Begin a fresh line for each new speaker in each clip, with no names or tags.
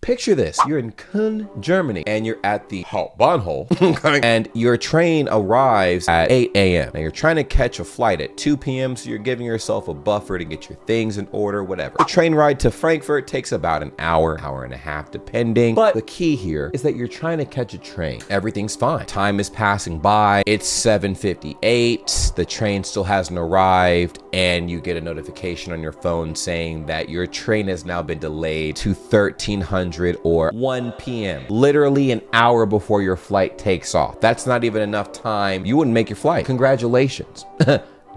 Picture this, you're in Köln, Germany, and you're at the Bahnhof, and your train arrives at 8 a.m. Now you're trying to catch a flight at 2 p.m., so you're giving yourself a buffer to get your things in order, whatever. The train ride to Frankfurt takes about an hour and a half, depending. But the key here is that you're trying to catch a train. Everything's fine. Time is passing by. It's 7:58. The train still hasn't arrived, and you get a notification on your phone saying that your train has now been delayed to 1300 or 1 p.m. Literally an hour before your flight takes off. That's not even enough time. You wouldn't make your flight. Congratulations.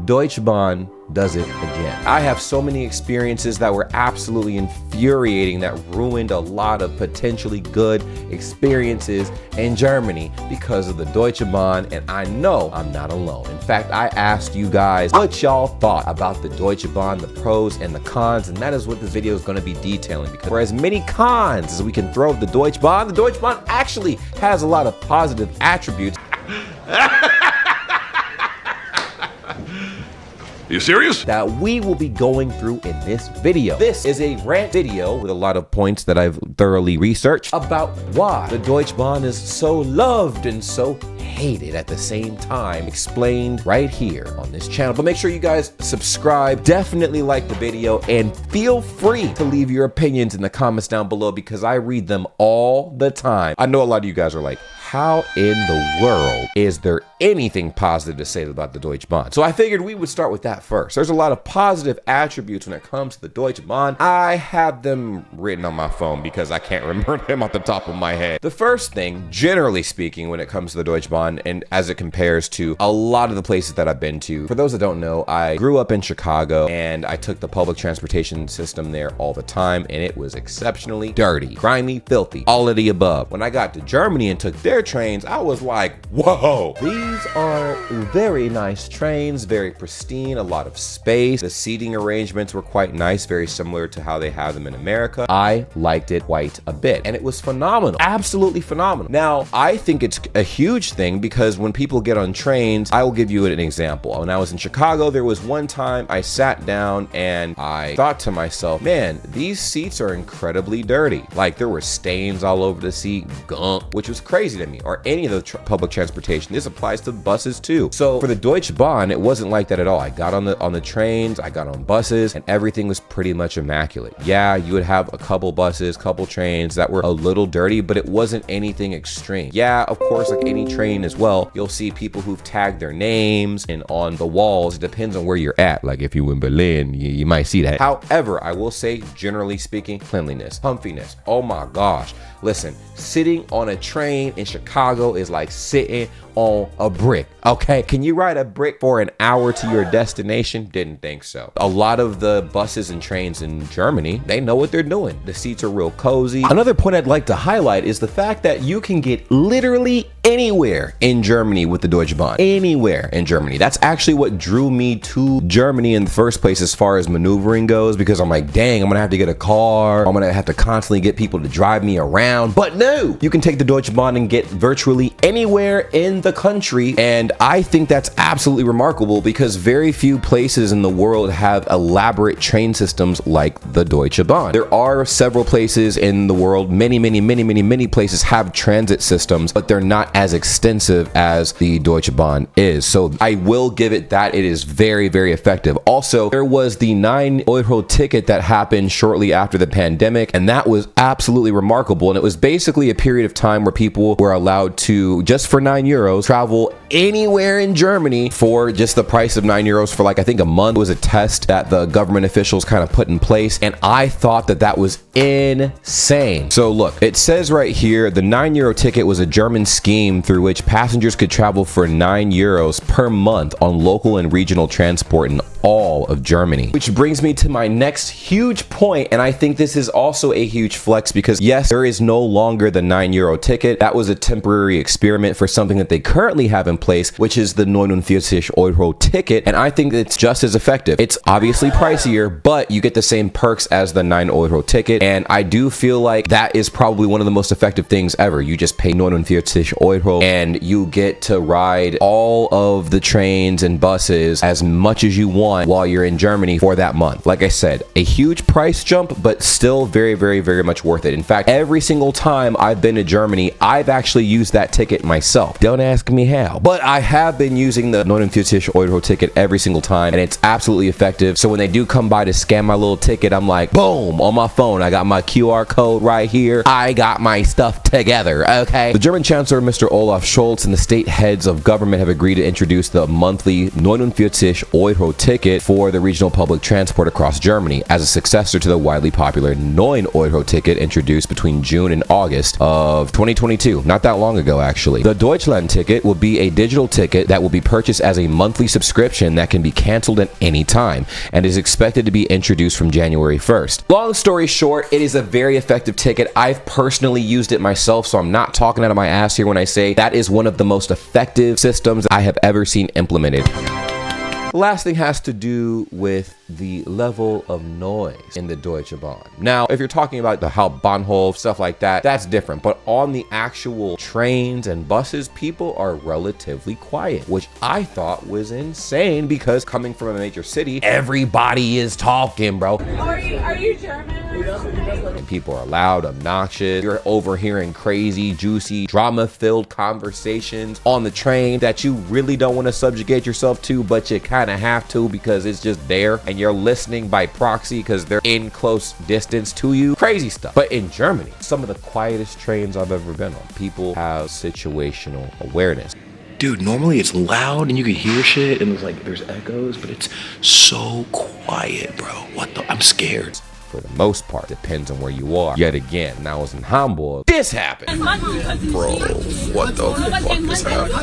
Deutsche Bahn does it again. I have so many experiences that were absolutely infuriating that ruined a lot of potentially good experiences in Germany because of the Deutsche Bahn, and I know I'm not alone. In fact, I asked you guys what y'all thought about the Deutsche Bahn, the pros and the cons, and that is what this video is going to be detailing, because for as many cons as we can throw at the Deutsche Bahn actually has a lot of positive attributes.
Are you serious?
That we will be going through in this video. This is a rant video with a lot of points that I've thoroughly researched about why the Deutsche Bahn is so loved and so hated at the same time, explained right here on this channel. But make sure you guys subscribe, definitely like the video, and feel free to leave your opinions in the comments down below because I read them all the time. I know a lot of you guys are like, how in the world is there anything positive to say about the Deutsche Bahn? So I figured we would start with that first. There's a lot of positive attributes when it comes to the Deutsche Bahn. I have them written on my phone because I can't remember them off the top of my head. The first thing, generally speaking, when it comes to the Deutsche Bahn and as it compares to a lot of the places that I've been to, for those that don't know, I grew up in Chicago and I took the public transportation system there all the time, and it was exceptionally dirty, grimy, filthy, all of the above. When I got to Germany and took their trains, I was like, whoa, these are very nice trains, very pristine, a lot of space. The seating arrangements were quite nice, very similar to how they have them in America. I liked it quite a bit, and it was phenomenal, absolutely phenomenal. Now, I think it's a huge thing because when people get on trains, I will give you an example. When I was in Chicago, there was one time I sat down and I thought to myself, man, these seats are incredibly dirty. Like there were stains all over the seat, gunk, which was crazy to me, or any of the public transportation. This applies to buses too. So for the Deutsche Bahn, it wasn't like that at all. I got on the trains, I got on buses, and everything was pretty much immaculate. Yeah, you would have a couple buses, couple trains that were a little dirty, but it wasn't anything extreme. Yeah, of course, like any train as well, you'll see people who've tagged their names and on the walls. It depends on where you're at. Like if you're in Berlin, you might see that. However, I will say, generally speaking, cleanliness, comfiness. Oh my gosh. Listen, sitting on a train in Chicago is like sitting on a brick, okay? Can you ride a brick for an hour to your destination? Didn't think so. A lot of the buses and trains in Germany, they know what they're doing. The seats are real cozy. Another point I'd like to highlight is the fact that you can get literally anywhere in Germany with the Deutsche Bahn. Anywhere in Germany. That's actually what drew me to Germany in the first place as far as maneuvering goes, because I'm like, dang, I'm gonna have to get a car. I'm gonna have to constantly get people to drive me around. But no, you can take the Deutsche Bahn and get virtually anywhere in the country. And I think that's absolutely remarkable because very few places in the world have elaborate train systems like the Deutsche Bahn. There are several places in the world, many places have transit systems, but they're not as extensive as the Deutsche Bahn is. So I will give it that. It is very, very effective. Also, there was the 9 euro ticket that happened shortly after the pandemic, and that was absolutely remarkable. And it was basically a period of time where people were allowed to, just for 9 euros, travel anywhere in Germany for just the price of 9 euros for like, I think a month. It was a test that the government officials kind of put in place, and I thought that that was insane. So look, it says right here, the 9 euro ticket was a German scheme through which passengers could travel for 9 euros per month on local and regional transport in all of Germany. Which brings me to my next huge point, and I think this is also a huge flex because yes, there is no longer the 9 euro ticket. That was a temporary experiment for something that they currently have in place, which is the 49 euro ticket, and I think it's just as effective. It's obviously pricier, but you get the same perks as the 9 euro ticket, and I do feel like that is probably one of the most effective things ever. You just pay 49 euro and you get to ride all of the trains and buses as much as you want one while you're in Germany for that month. Like I said, a huge price jump, but still very, very, very much worth it. In fact, every single time I've been to Germany, I've actually used that ticket myself. Don't ask me how, but I have been using the 49 Euro ticket every single time, and it's absolutely effective. So when they do come by to scan my little ticket, I'm like, boom, on my phone, I got my QR code right here. I got my stuff together, okay? The German Chancellor, Mr. Olaf Scholz, and the state heads of government have agreed to introduce the monthly 49 Euro ticket for the regional public transport across Germany as a successor to the widely popular 9 Euro ticket introduced between June and August of 2022, not that long ago actually. The Deutschland ticket will be a digital ticket that will be purchased as a monthly subscription that can be canceled at any time and is expected to be introduced from January 1st. Long story short, it is a very effective ticket. I've personally used it myself, so I'm not talking out of my ass here when I say that is one of the most effective systems I have ever seen implemented. The last thing has to do with the level of noise in the Deutsche Bahn. Now, if you're talking about the Hauptbahnhof, stuff like that, that's different. But on the actual trains and buses, people are relatively quiet, which I thought was insane because coming from a major city, everybody is talking, bro.
Are you German?
And people are loud, obnoxious. You're overhearing crazy, juicy, drama-filled conversations on the train that you really don't want to subjugate yourself to, but you kind of have to because it's just there and you're listening by proxy because they're in close distance to you. Crazy stuff. But in Germany, some of the quietest trains I've ever been on. People have situational awareness.
Dude, normally it's loud and you can hear shit and there's echoes, but it's so quiet, bro. What the? I'm scared.
For the most part, depends on where you are. Yet again, when I was in Hamburg, this happened.
Bro, what the fuck is happening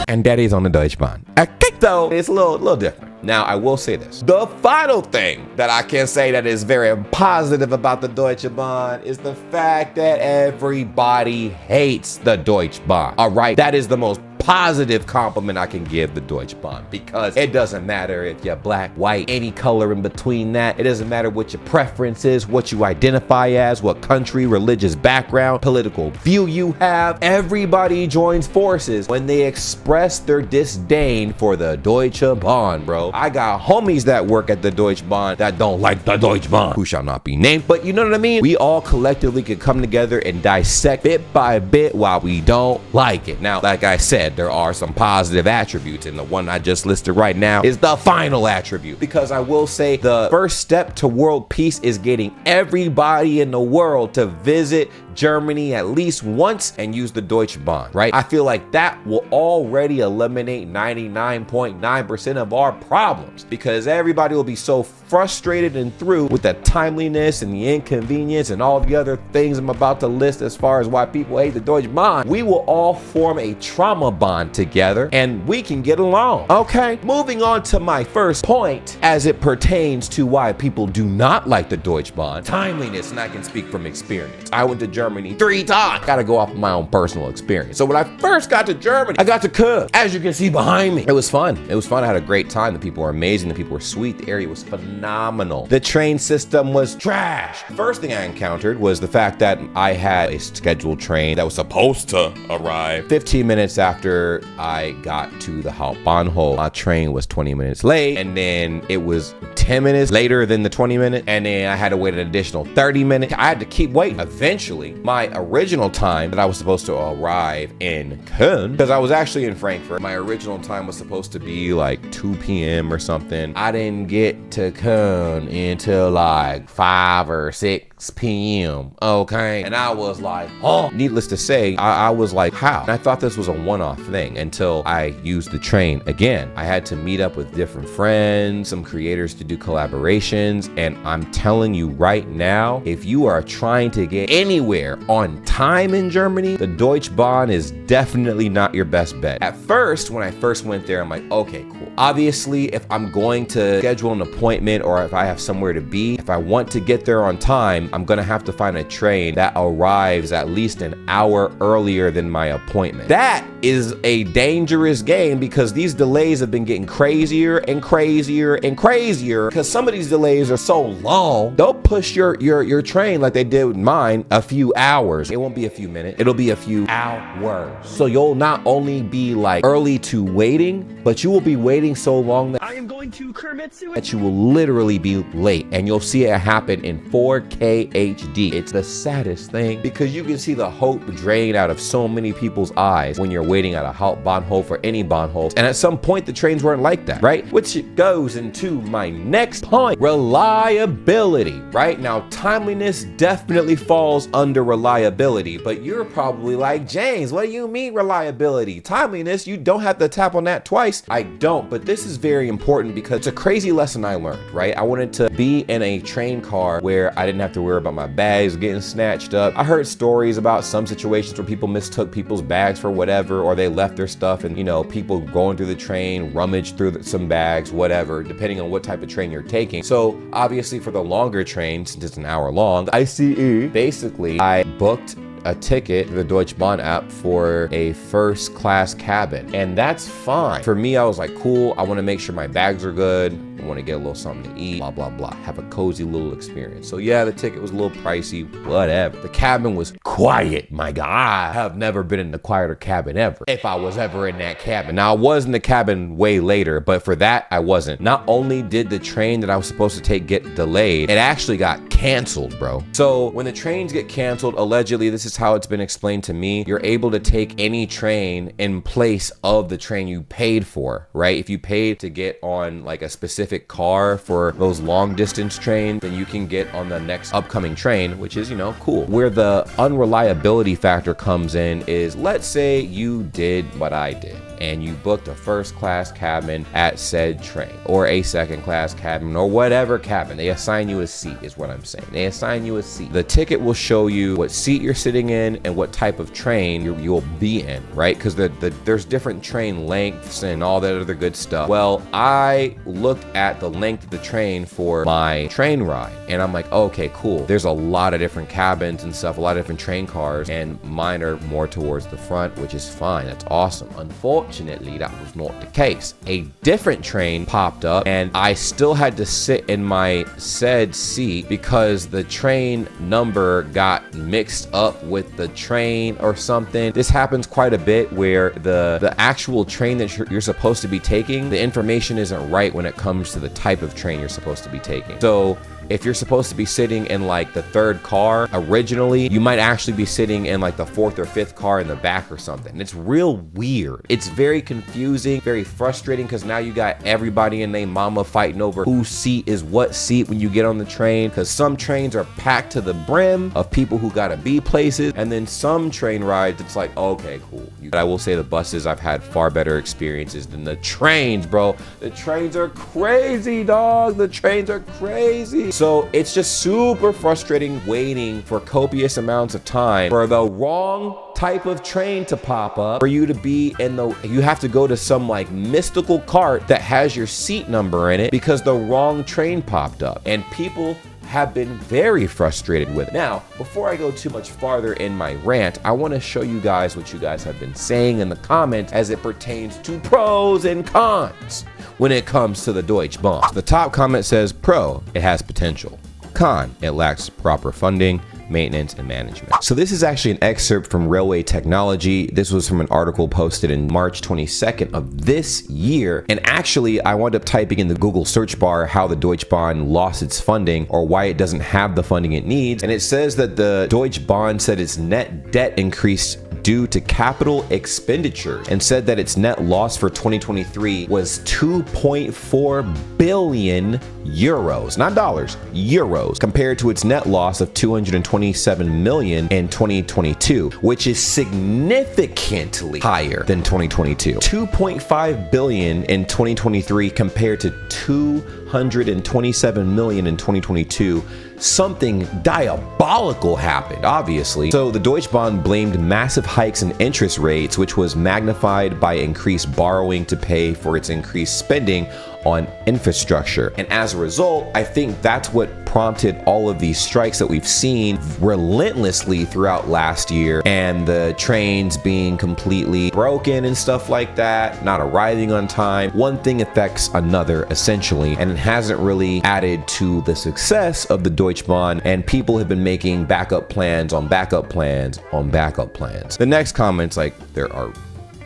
And daddy's on the Deutsche Bahn. Okay, though, it's a little different. Now, I will say this. The final thing that I can say that is very positive about the Deutsche Bahn is the fact that everybody hates the Deutsche Bahn. All right, that is the most positive compliment I can give the Deutsche Bahn because it doesn't matter if you're black, white, any color in between that. It doesn't matter what your preference is, what you identify as, what country, religious background, political view you have. Everybody joins forces when they express their disdain for the Deutsche Bahn, bro. I got homies that work at the Deutsche Bahn that don't like the Deutsche Bahn, who shall not be named, but you know what I mean? We all collectively could come together and dissect bit by bit why we don't like it. Now, like I said, there are some positive attributes, and the one I just listed right now is the final attribute, because I will say the first step to world peace is getting everybody in the world to visit Germany at least once and use the Deutsche Bahn, right? I feel like that will already eliminate 99.9% of our problems because everybody will be so frustrated and through with the timeliness and the inconvenience and all the other things I'm about to list as far as why people hate the Deutsche Bahn. We will all form a trauma bond together and we can get along, okay? Moving on to my first point as it pertains to why people do not like the Deutsche Bahn, timeliness, and I can speak from experience. I went to Germany 3 times. Gotta go off of my own personal experience. So when I first got to Germany, I got to Köln. As you can see behind me, it was fun. It was fun. I had a great time. The people were amazing. The people were sweet. The area was phenomenal. The train system was trash. First thing I encountered was the fact that I had a scheduled train that was supposed to arrive 15 minutes after I got to the Hauptbahnhof. My train was 20 minutes late, and then it was 10 minutes later than the 20 minutes, and then I had to wait an additional 30 minutes. I had to keep waiting. Eventually, my original time that I was supposed to arrive in Köln, because I was actually in Frankfurt, my original time was supposed to be like 2 p.m. or something. I didn't get to Köln until like 5 or 6 p.m. Okay, and I was like, oh. Needless to say, I was like, how? And I thought this was a one-off thing until I used the train again. I had to meet up with different friends, some creators to do collaborations, and I'm telling you right now, if you are trying to get anywhere on time in Germany, the Deutsche Bahn is definitely not your best bet. At first, when I first went there, I'm like, okay, cool. Obviously, if I'm going to schedule an appointment or if I have somewhere to be, if I want to get there on time, I'm gonna have to find a train that arrives at least an hour earlier than my appointment. That is a dangerous game because these delays have been getting crazier and crazier and crazier because some of these delays are so long. They'll push your train like they did with mine a few hours. It won't be a few minutes, it'll be a few hours. So you'll not only be like early to waiting, but you will be waiting so long that
I am going to Kermitsu
that you will literally be late, and you'll see it happen in 4K HD. It's the saddest thing because you can see the hope drain out of so many people's eyes when you're waiting at a Bahnhof for any Bahnhofs. And at some point, the trains weren't like that, right? Which goes into my next point, reliability, right? Now, timeliness definitely falls under reliability, but you're probably like, James, what do you mean reliability? Timeliness, you don't have to tap on that twice. I don't, but this is very important because it's a crazy lesson I learned, right? I wanted to be in a train car where I didn't have to worry about my bags getting snatched up. I heard stories about some situations where people mistook people's bags for whatever, or they left their stuff and, you know, people going through the train rummaged through some bags, whatever, depending on what type of train you're taking. So obviously for the longer train, since it's an hour long, ICE, basically I booked a ticket through the Deutsche Bahn app for a first class cabin, and that's fine. For me, I was like, cool, I want to make sure my bags are good. I want to get a little something to eat, blah, blah, blah. Have a cozy little experience. So yeah, the ticket was a little pricey, whatever. The cabin was quiet. My God, I have never been in the quieter cabin ever. If I was ever in that cabin. Now, I was in the cabin way later, but for that, I wasn't. Not only did the train that I was supposed to take get delayed, it actually got canceled, bro. So when the trains get canceled, allegedly, this is how it's been explained to me, you're able to take any train in place of the train you paid for, right? If you paid to get on like a specific car for those long distance trains, then you can get on the next upcoming train, which is, you know, cool. Where the unreliability factor comes in is, let's say you did what I did and you booked a first class cabin at said train, or a second class cabin, or whatever cabin. They assign you a seat is what I'm saying. They assign you a seat. The ticket will show you what seat you're sitting in and what type of train you'll be in, right? Because there's different train lengths and all that other good stuff. Well, I looked at the length of the train for my train ride, and I'm like, okay, cool. There's a lot of different cabins and stuff, a lot of different train cars, and mine are more towards the front, which is fine. That's awesome. Unfortunately, that was not the case. A different train popped up, and I still had to sit in my said seat because the train number got mixed up with the train or something. This happens quite a bit where the actual train that you're supposed to be taking, the information isn't right when it comes to the type of train you're supposed to be taking. So if you're supposed to be sitting in like the third car originally, you might actually be sitting in like the fourth or fifth car in the back or something. It's real weird. It's very confusing, very frustrating, because now you got everybody and they mama fighting over whose seat is what seat when you get on the train, because some trains are packed to the brim of people who gotta be places, and then some train rides, it's like, okay, cool. But I will say the buses, I've had far better experiences than the trains, bro. The trains are crazy, dog. The trains are crazy. So it's just super frustrating waiting for copious amounts of time for the wrong type of train to pop up, for you to be in you have to go to some like mystical cart that has your seat number in it because the wrong train popped up, and people have been very frustrated with it. Now, before I go too much farther in my rant, I want to show you guys what you guys have been saying in the comments as it pertains to pros and cons when it comes to the Deutsche Bahn. The top comment says, pro, it has potential. Con, it lacks proper funding, maintenance, and management. So this is actually an excerpt from Railway Technology. This was from an article posted in March 22nd of this year. And actually, I wound up typing in the Google search bar how the Deutsche Bahn lost its funding, or why it doesn't have the funding it needs. And it says that the Deutsche Bahn said its net debt increased due to capital expenditures, and said that its net loss for 2023 was 2.4 billion euros, not dollars, euros, compared to its net loss of 227 million in 2022, which is significantly higher than 2022. 2.5 billion in 2023 compared to 227 million in 2022. Something diabolical happened, obviously. So the Deutsche Bahn blamed massive hikes in interest rates, which was magnified by increased borrowing to pay for its increased spending on infrastructure. And as a result, I think that's what prompted all of these strikes that we've seen relentlessly throughout last year, and the trains being completely broken and stuff like that, not arriving on time. One thing affects another essentially, and it hasn't really added to the success of the Deutsche Bahn, and people have been making backup plans on backup plans on backup plans. The next comment's like, there are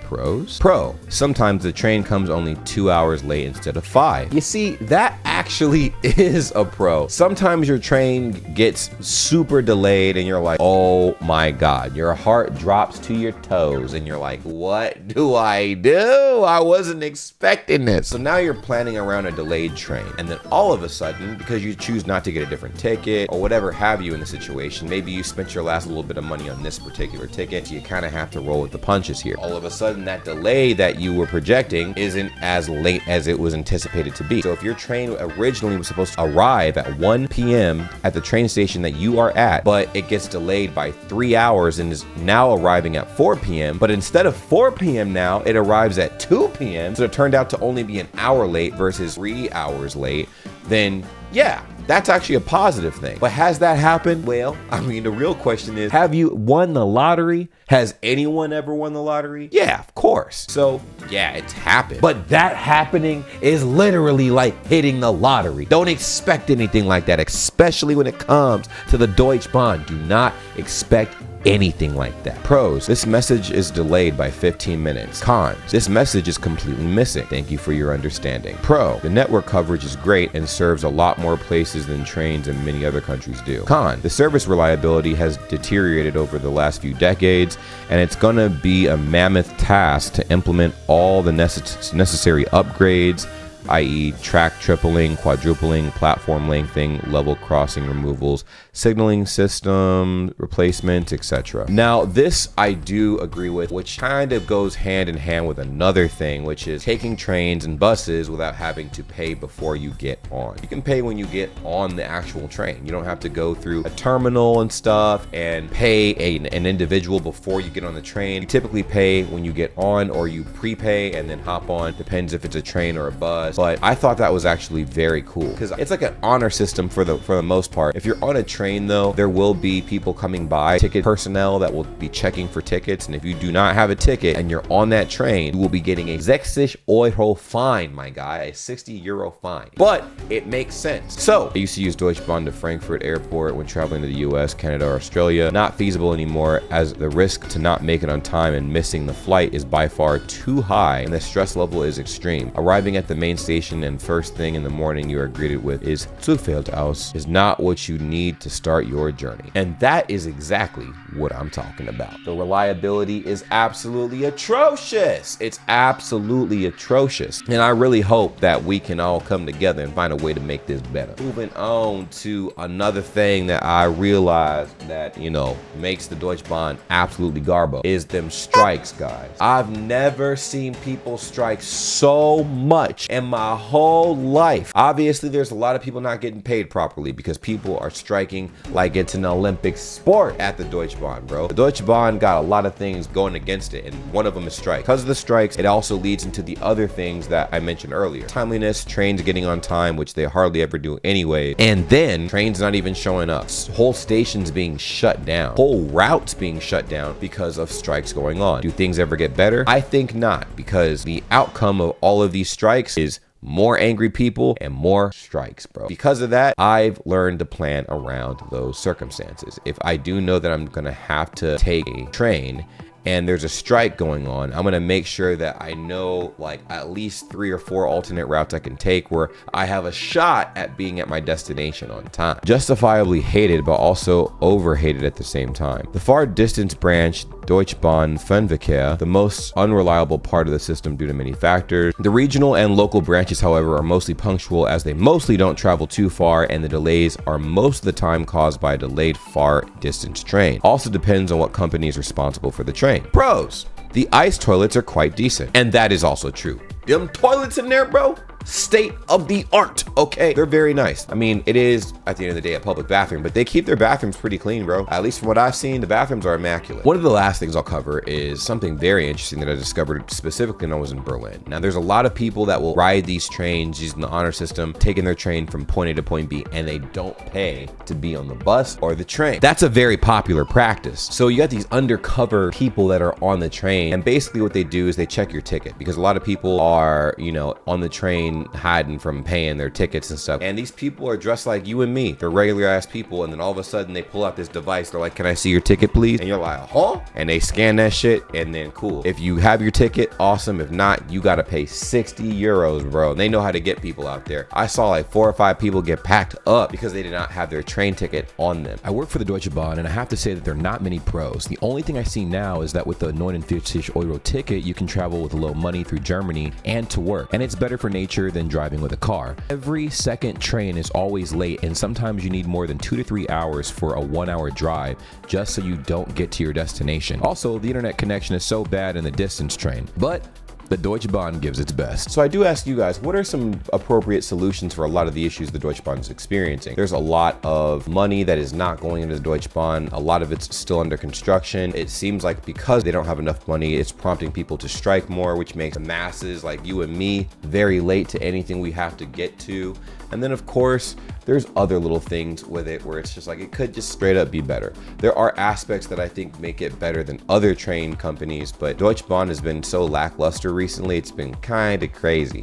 pros. Pro, sometimes the train comes only 2 hours late instead of 5. You see, that actually is a pro. Sometimes your train gets super delayed and you're like, oh my God, your heart drops to your toes and you're like, what do I do? I wasn't expecting this. So now you're planning around a delayed train, and then all of a sudden, because you choose not to get a different ticket or whatever have you in the situation, maybe you spent your last little bit of money on this particular ticket, so you kind of have to roll with the punches here. All of a sudden, that delay that you were projecting isn't as late as it was anticipated to be. So if your train originally was supposed to arrive at 1 p.m. at the train station that you are at, but it gets delayed by 3 hours and is now arriving at 4 p.m., but instead of 4 p.m. now, it arrives at 2 p.m., so it turned out to only be an hour late versus 3 hours late, then yeah, that's actually a positive thing. But has that happened? Well, I mean, the real question is, have you won the lottery? Has anyone ever won the lottery? Yeah, of course. So yeah, it's happened. But that happening is literally like hitting the lottery. Don't expect anything like that, especially when it comes to the Deutsche Bahn. Do not expect anything like that. Pros, this message is delayed by 15 minutes. Cons, this message is completely missing. Thank you for your understanding. Pro, the network coverage is great and serves a lot more places than trains in many other countries do. Con, the service reliability has deteriorated over the last few decades, and it's gonna be a mammoth task to implement all the necessary upgrades, i.e. track tripling, quadrupling, platform lengthening, level crossing removals, signaling system replacements, etc. Now, this I do agree with, which kind of goes hand in hand with another thing, which is taking trains and buses without having to pay before you get on. You can pay when you get on the actual train. You don't have to go through a terminal and stuff and pay an individual before you get on the train. You typically pay when you get on, or you prepay and then hop on, depends if it's a train or a bus. But I thought that was actually very cool, because it's like an honor system for the most part. If you're on a train though, there will be people coming by, ticket personnel that will be checking for tickets, and if you do not have a ticket and you're on that train, you will be getting a 60 euro fine, my guy, a 60 euro fine. But it makes sense. So I used to use Deutsche Bahn to Frankfurt Airport when traveling to the US, Canada, or Australia. Not feasible anymore, as the risk to not make it on time and missing the flight is by far too high, and the stress level is extreme. Arriving at the main station and first thing in the morning you are greeted with is "Zug fällt aus" is not what you need to start your journey. And that is exactly what I'm talking about. The reliability is absolutely atrocious. It's absolutely atrocious. And I really hope that we can all come together and find a way to make this better. Moving on to another thing that I realized that, you know, makes the Deutsche Bahn absolutely garbo is them strikes, guys. I've never seen people strike so much in my whole life. Obviously, there's a lot of people not getting paid properly because people are striking like it's an Olympic sport at the Deutsche Bahn, bro. The Deutsche Bahn got a lot of things going against it, and one of them is strike. Because of the strikes, it also leads into the other things that I mentioned earlier. Timeliness, trains getting on time, which they hardly ever do anyway. And then trains not even showing up. Whole stations being shut down. Whole routes being shut down because of strikes going on. Do things ever get better? I think not, because the outcome of all of these strikes is more angry people and more strikes, bro. Because of that, I've learned to plan around those circumstances. If I do know that I'm gonna have to take a train and there's a strike going on, I'm gonna make sure that I know like at least 3 or 4 alternate routes I can take where I have a shot at being at my destination on time. Justifiably hated, but also over-hated at the same time. The far distance branch, Deutsche Bahn Fernverkehr, the most unreliable part of the system due to many factors. The regional and local branches, however, are mostly punctual, as they mostly don't travel too far, and the delays are most of the time caused by a delayed far distance train. Also depends on what company is responsible for the train. Pros, the ice toilets are quite decent, and that is also true. Them toilets in there, bro, state of the art, okay? They're very nice. I mean, it is, at the end of the day, a public bathroom, but they keep their bathrooms pretty clean, bro. At least from what I've seen, the bathrooms are immaculate. One of the last things I'll cover is something very interesting that I discovered specifically when I was in Berlin. Now, there's a lot of people that will ride these trains using the honor system, taking their train from point A to point B, and they don't pay to be on the bus or the train. That's a very popular practice. So you got these undercover people that are on the train, and basically what they do is they check your ticket, because a lot of people are, you know, on the train hiding from paying their tickets and stuff. And these people are dressed like you and me. They're regular ass people, and then all of a sudden they pull out this device. They're like, "Can I see your ticket, please?" And you're like, "Huh?" And they scan that shit, and then cool. If you have your ticket, awesome. If not, you gotta pay 60 euros, bro. And they know how to get people out there. I saw like 4 or 5 people get packed up because they did not have their train ticket on them. I work for the Deutsche Bahn, and I have to say that there are not many pros. The only thing I see now is that with the 49 euro ticket, you can travel with low money through Germany and to work. And it's better for nature than driving with a car. Every second train is always late, and sometimes you need more than 2 to 3 hours for a 1-hour drive just so you don't get to your destination. Also, the internet connection is so bad in the distance train, but the Deutsche Bahn gives its best. So I do ask you guys, what are some appropriate solutions for a lot of the issues the Deutsche Bahn is experiencing? There's a lot of money that is not going into the Deutsche Bahn. A lot of it's still under construction. It seems like because they don't have enough money, it's prompting people to strike more, which makes the masses like you and me very late to anything we have to get to. And then of course, there's other little things with it where it's just like, it could just straight up be better. There are aspects that I think make it better than other train companies, but Deutsche Bahn has been so lackluster recently, it's been kind of crazy.